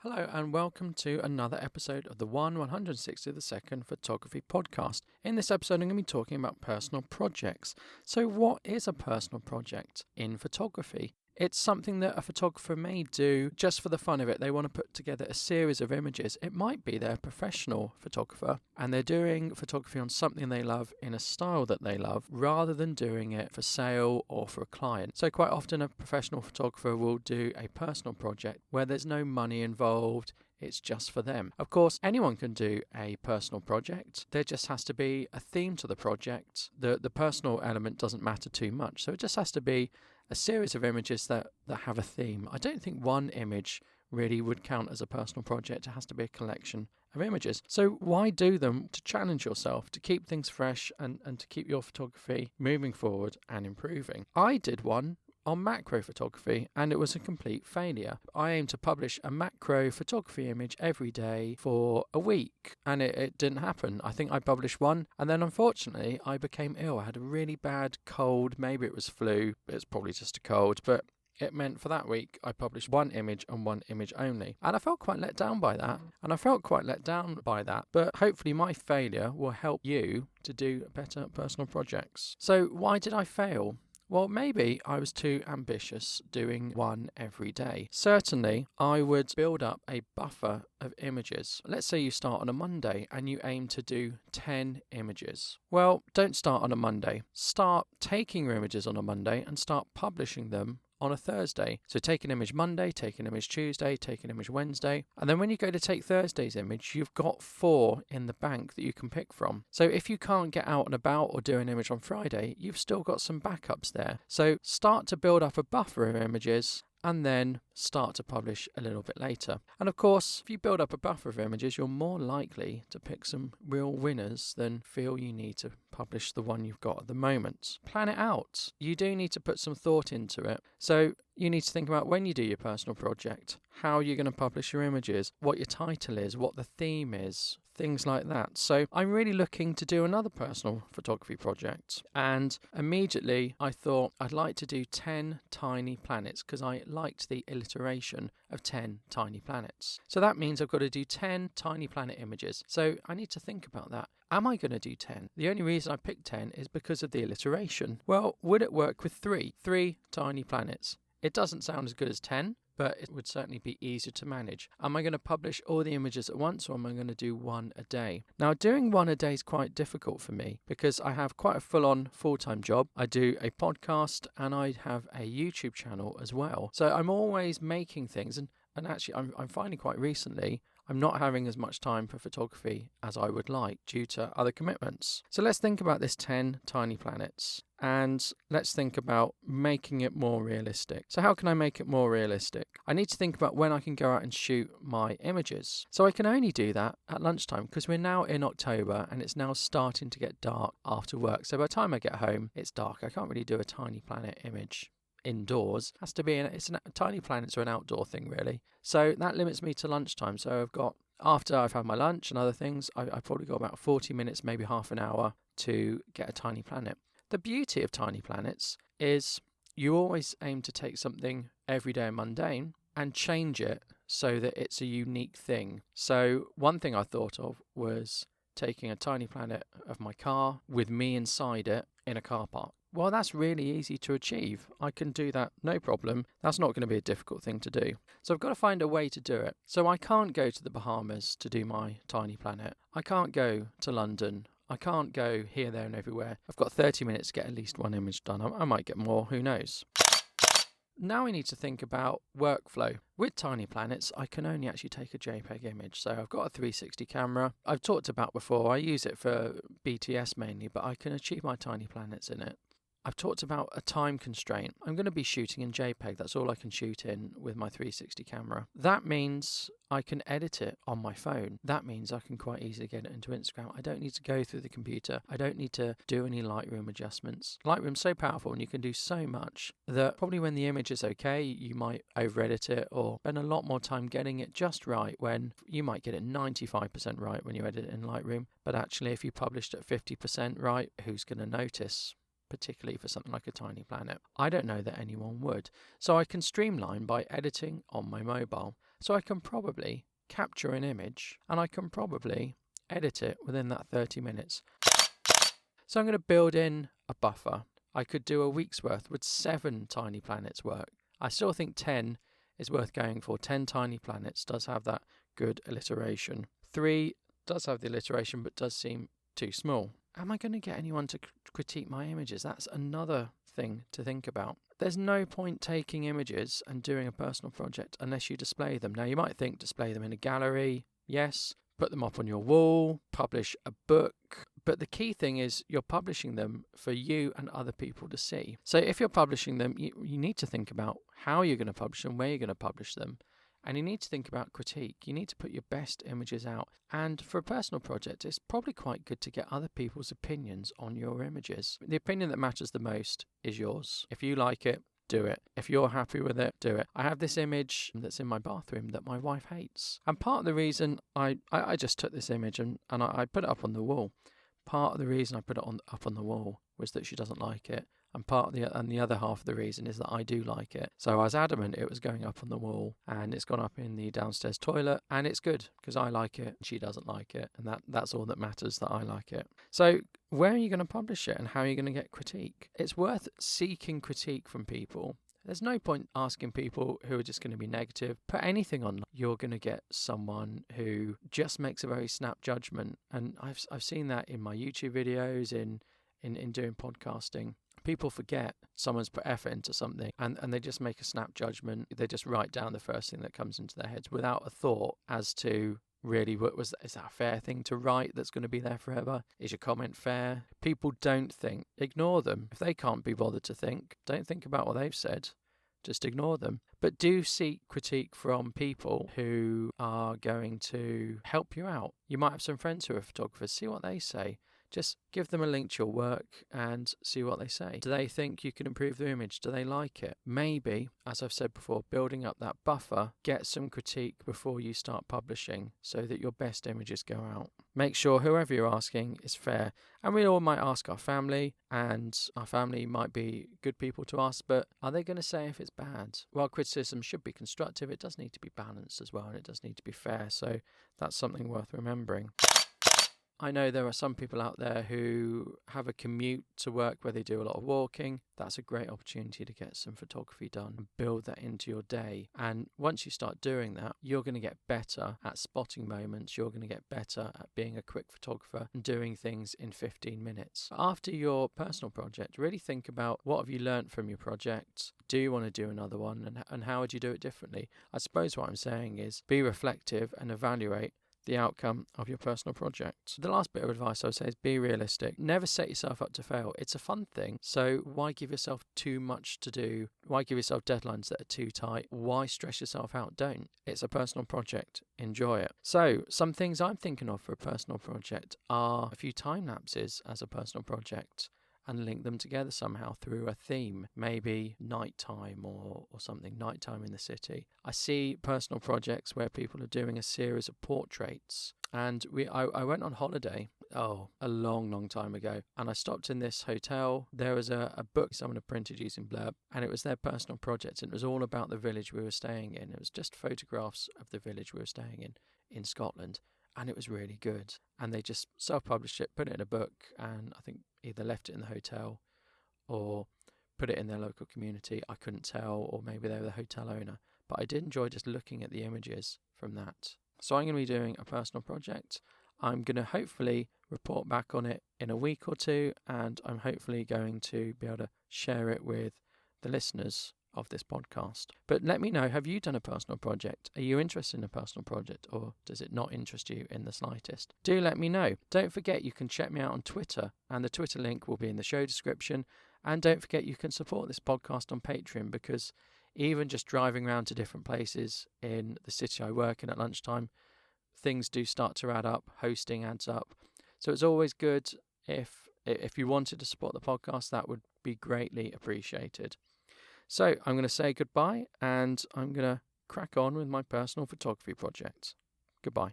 Hello and welcome to another episode of the 162nd Photography Podcast. In this episode, I'm going to be talking about personal projects. So what is a personal project in photography? It's something that a photographer may do just for the fun of it. They want to put together a series of images. It might be they're a professional photographer and they're doing photography on something they love in a style that they love rather than doing it for sale or for a client. So quite often a professional photographer will do a personal project where there's no money involved. It's just for them. Of course, anyone can do a personal project. There just has to be a theme to the project. The personal element doesn't matter too much. So it just has to be a series of images that have a theme. I don't think one image really would count as a personal project. It has to be a collection of images. So why do them? To challenge yourself, to keep things fresh and to keep your photography moving forward and improving. I did one on macro photography and it was a complete failure. I aimed to publish a macro photography image every day for a week and it didn't happen. I think I published one and then unfortunately I became ill. I had a really bad cold, maybe it was flu, it's probably just a cold, but it meant for that week I published one image and one image only. And I felt quite let down by that. But hopefully my failure will help you to do better personal projects. So why did I fail? Well, maybe I was too ambitious doing one every day. Certainly, I would build up a buffer of images. Let's say you start on a Monday and you aim to do 10 images. Well, don't start on a Monday. Start taking your images on a Monday and start publishing them on a Thursday. So take an image Monday, take an image Tuesday, take an image Wednesday. And then when you go to take Thursday's image, you've got 4 in the bank that you can pick from. So if you can't get out and about or do an image on Friday, you've still got some backups there. So start to build up a buffer of images and then start to publish a little bit later. And of course, if you build up a buffer of images, you're more likely to pick some real winners than feel you need to publish the one you've got at the moment. Plan it out. You do need to put some thought into it. So you need to think about when you do your personal project, how you're going to publish your images, what your title is, what the theme is, things like that. So I'm really looking to do another personal photography project. And immediately I thought I'd like to do 10 tiny planets because I liked the alliteration of 10 tiny planets. So that means I've got to do 10 tiny planet images. So I need to think about that. Am I going to do 10? The only reason I picked 10 is because of the alliteration. Well, would it work with 3? 3 tiny planets. It doesn't sound as good as 10, but it would certainly be easier to manage. Am I going to publish all the images at once or am I going to do one a day? Now, doing one a day is quite difficult for me because I have quite a full-on full-time job. I do a podcast and I have a YouTube channel as well. So I'm always making things and actually I'm finding quite recently I'm not having as much time for photography as I would like due to other commitments. So let's think about this 10 tiny planets and let's think about making it more realistic. So how can I make it more realistic? I need to think about when I can go out and shoot my images. So I can only do that at lunchtime because we're now in October and it's now starting to get dark after work. So by the time I get home, it's dark. I can't really do a tiny planet image indoors. Has to be tiny planets are an outdoor thing really, so that limits me to lunchtime. So after I've had my lunch and other things, I've probably got about 40 minutes, maybe half an hour to get a tiny planet. The beauty of tiny planets is you always aim to take something everyday and mundane and change it so that it's a unique thing. So one thing I thought of was taking a tiny planet of my car with me inside it in a car park. Well, that's really easy to achieve. I can do that, no problem. That's not going to be a difficult thing to do. So I've got to find a way to do it. So I can't go to the Bahamas to do my tiny planet. I can't go to London. I can't go here, there and everywhere. I've got 30 minutes to get at least one image done. I might get more, who knows? Now I need to think about workflow. With tiny planets, I can only actually take a JPEG image. So I've got a 360 camera. I've talked about before, I use it for BTS mainly, but I can achieve my tiny planets in it. I've talked about a time constraint. I'm going to be shooting in JPEG. That's all I can shoot in with my 360 camera. That means I can edit it on my phone. That means I can quite easily get it into Instagram. I don't need to go through the computer. I don't need to do any Lightroom adjustments. Lightroom's so powerful and you can do so much that probably when the image is okay, you might over-edit it or spend a lot more time getting it just right when you might get it 95% right when you edit it in Lightroom. But actually, if you published at 50% right, who's going to notice? particularly for something like a tiny planet. I don't know that anyone would. So I can streamline by editing on my mobile. So I can probably capture an image and I can probably edit it within that 30 minutes. So I'm going to build in a buffer. I could do a week's worth. Would 7 tiny planets work? I still think 10 is worth going for. 10 tiny planets does have that good alliteration. 3 does have the alliteration but does seem too small. Am I going to get anyone to critique my images? That's another thing to think about. There's no point taking images and doing a personal project unless you display them. Now, you might think display them in a gallery. Yes. Put them up on your wall, publish a book. But the key thing is you're publishing them for you and other people to see. So if you're publishing them, you need to think about how you're going to publish them, where you're going to publish them. And you need to think about critique. You need to put your best images out. And for a personal project, it's probably quite good to get other people's opinions on your images. The opinion that matters the most is yours. If you like it, do it. If you're happy with it, do it. I have this image that's in my bathroom that my wife hates. And part of the reason I just took this image and I put it up on the wall. Part of the reason I put it up on the wall was that she doesn't like it. And the other half of the reason is that I do like it. So I was adamant it was going up on the wall, and it's gone up in the downstairs toilet, and it's good because I like it and she doesn't like it, and that's all that matters, that I like it. So where are you going to publish it and how are you going to get critique? It's worth seeking critique from people. There's no point asking people who are just going to be negative. Put anything on. You're going to get someone who just makes a very snap judgment, and I've seen that in my YouTube videos, in doing podcasting. People forget someone's put effort into something and they just make a snap judgment. They just write down the first thing that comes into their heads without a thought as to really is that a fair thing to write that's going to be there forever? Is your comment fair? People don't think. Ignore them. If they can't be bothered to think, don't think about what they've said. Just ignore them. But do seek critique from people who are going to help you out. You might have some friends who are photographers. See what they say. Just give them a link to your work and see what they say. Do they think you can improve their image? Do they like it? Maybe, as I've said before, building up that buffer, get some critique before you start publishing so that your best images go out. Make sure whoever you're asking is fair. And we all might ask our family, and our family might be good people to ask, but are they going to say if it's bad? While criticism should be constructive, it does need to be balanced as well, and it does need to be fair. So that's something worth remembering. I know there are some people out there who have a commute to work where they do a lot of walking. That's a great opportunity to get some photography done and build that into your day. And once you start doing that, you're going to get better at spotting moments. You're going to get better at being a quick photographer and doing things in 15 minutes. After your personal project, really think about what have you learned from your project? Do you want to do another one? And how would you do it differently? I suppose what I'm saying is be reflective and evaluate the outcome of your personal project. The last bit of advice I would say is be realistic. Never set yourself up to fail. It's a fun thing, so why give yourself too much to do? Why give yourself deadlines that are too tight? Why stress yourself out? Don't. It's a personal project. Enjoy it. So some things I'm thinking of for a personal project are a few time lapses as a personal project, and link them together somehow through a theme, maybe nighttime or something, nighttime in the city. I see personal projects where people are doing a series of portraits. And I went on holiday, a long time ago, and I stopped in this hotel. There was a book someone had printed using Blurb, and it was their personal project, and it was all about the village we were staying in. It was just photographs of the village we were staying in Scotland. And it was really good. And they just self-published it, put it in a book, and I think either left it in the hotel or put it in their local community. I couldn't tell, or maybe they were the hotel owner. But I did enjoy just looking at the images from that. So I'm going to be doing a personal project. I'm going to hopefully report back on it in a week or two, and I'm hopefully going to be able to share it with the listeners of this podcast. But let me know, have you done a personal project? Are you interested in a personal project, or does it not interest you in the slightest? Do let me know. Don't forget you can check me out on Twitter, and the Twitter link will be in the show description. And don't forget you can support this podcast on Patreon, because even just driving around to different places in the city I work in at lunchtime, things do start to add up. Hosting adds up. So it's always good if you wanted to support the podcast, that would be greatly appreciated. So I'm going to say goodbye, and I'm going to crack on with my personal photography project. Goodbye.